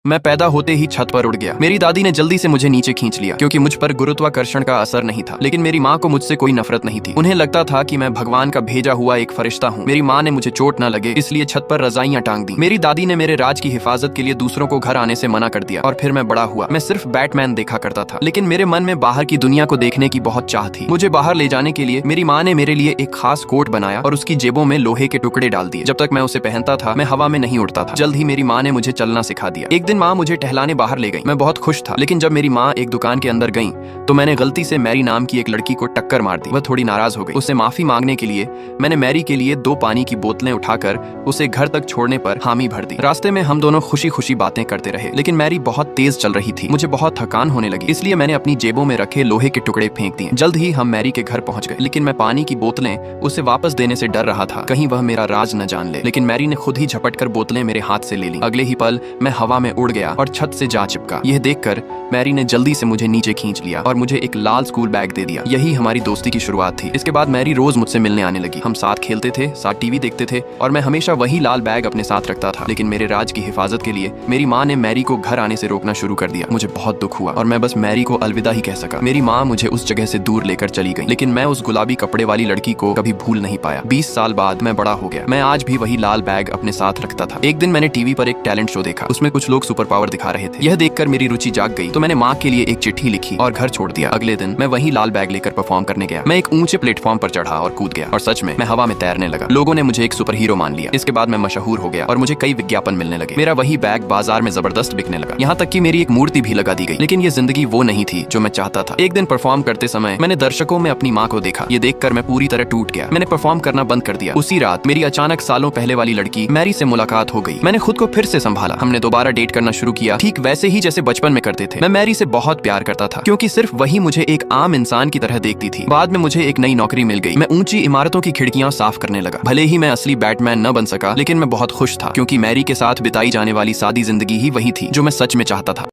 मैं पैदा होते ही छत पर उड़ गया। मेरी दादी ने जल्दी से मुझे नीचे खींच लिया क्योंकि मुझ पर गुरुत्वाकर्षण का असर नहीं था। लेकिन मेरी माँ को मुझसे कोई नफरत नहीं थी। उन्हें लगता था कि मैं भगवान का भेजा हुआ एक फरिश्ता हूँ। मेरी माँ ने मुझे चोट न लगे इसलिए छत पर रजाइयाँ टांग दी। मेरी दादी ने मेरे राज की हिफाजत के लिए दूसरों को घर आने से मना कर दिया। और फिर मैं बड़ा हुआ। मैं सिर्फ बैटमैन देखा करता था, लेकिन मेरे मन में बाहर की दुनिया को देखने की बहुत चाह थी। मुझे बाहर ले जाने के लिए मेरी माँ ने मेरे लिए एक खास कोट बनाया और उसकी जेबों में लोहे के टुकड़े डाल दिए। जब तक मैं उसे पहनता था मैं हवा में नहीं उड़ता था। जल्द ही मेरी माँ ने मुझे चलना सिखा दिया। एक दिन माँ मुझे टहलाने बाहर ले गई। मैं बहुत खुश था, लेकिन जब मेरी माँ एक दुकान के अंदर गई तो मैंने गलती से मैरी नाम की एक लड़की को टक्कर मार दी। वह थोड़ी नाराज हो गई। उससे माफी मांगने के लिए मैंने मैरी के लिए 2 पानी की बोतलें उठाकर उसे घर तक छोड़ने पर हामी भर दी। रास्ते में हम दोनों खुशी खुशी बातें करते रहे, लेकिन मैरी बहुत तेज चल रही थी। मुझे बहुत थकान होने लगी, इसलिए मैंने अपनी जेबों में रखे लोहे के टुकड़े फेंक दिए। जल्द ही हम मैरी के घर पहुंच गए, लेकिन मैं पानी की बोतलें उसे वापस देने से डर रहा था, कहीं वह मेरा राज न जान ले। लेकिन मैरी ने खुद ही झपट कर बोतलें मेरे हाथ से ले ली। अगले ही पल मैं हवा में उड़ गया और छत से जा चिपका। यह देखकर मैरी ने जल्दी से मुझे नीचे खींच लिया और मुझे एक लाल स्कूल बैग दे दिया। यही हमारी दोस्ती की शुरुआत थी। इसके बाद मैरी रोज मुझसे मिलने आने लगी। हम साथ खेलते थे, साथ टीवी देखते थे और मैं हमेशा वही लाल बैग अपने साथ रखता था। लेकिन मेरे राज की हिफाजत के लिए मेरी माँ ने मैरी को घर आने से रोकना शुरू कर दिया। मुझे बहुत दुख हुआ और मैं बस मैरी को अलविदा ही कह सका। मेरी माँ मुझे उस जगह से दूर लेकर चली गई, लेकिन मैं उस गुलाबी कपड़े वाली लड़की को कभी भूल नहीं पाया। 20 साल बाद मैं बड़ा हो गया। मैं आज भी वही लाल बैग अपने साथ रखता था। एक दिन मैंने टीवी पर एक टैलेंट शो देखा। उसमें कुछ लोग सुपर पावर दिखा रहे थे। यह देखकर मेरी रुचि जाग गई, तो मैंने माँ के लिए एक चिट्ठी लिखी और घर छोड़ दिया। अगले दिन मैं वही लाल बैग लेकर परफॉर्म करने गया। मैं एक ऊंचे प्लेटफॉर्म पर चढ़ा और कूद गया और सच में मैं हवा में तैरने लगा। लोगों ने मुझे एक सुपर हीरो मान लिया। इसके बाद मैं मशहूर हो गया और मुझे कई विज्ञापन मिलने लगे। मेरा वही बैग बाजार में जबरदस्त बिकने लगा। यहाँ तक कि मेरी एक मूर्ति भी लगा दी गई। लेकिन ये जिंदगी वो नहीं थी जो मैं चाहता था। एक दिन परफॉर्म करते समय मैंने दर्शकों में अपनी माँ को देखा। ये देखकर मैं पूरी तरह टूट गया। मैंने परफॉर्म करना बंद कर दिया। उसी रात मेरी अचानक सालों पहले वाली लड़की मैरी से मुलाकात हो गई। मैंने खुद को फिर से संभाला। हमने दोबारा डेट करना शुरू किया, ठीक वैसे ही जैसे बचपन में करते थे। मैं मैरी से बहुत प्यार करता था क्योंकि सिर्फ वही मुझे एक आम इंसान की तरह देखती थी। बाद में मुझे एक नई नौकरी मिल गई। मैं ऊंची इमारतों की खिड़कियां साफ करने लगा। भले ही मैं असली बैटमैन न बन सका, लेकिन मैं बहुत खुश था क्योंकि मैरी के साथ बिताई जाने वाली सादी जिंदगी ही वही थी जो मैं सच में चाहता था।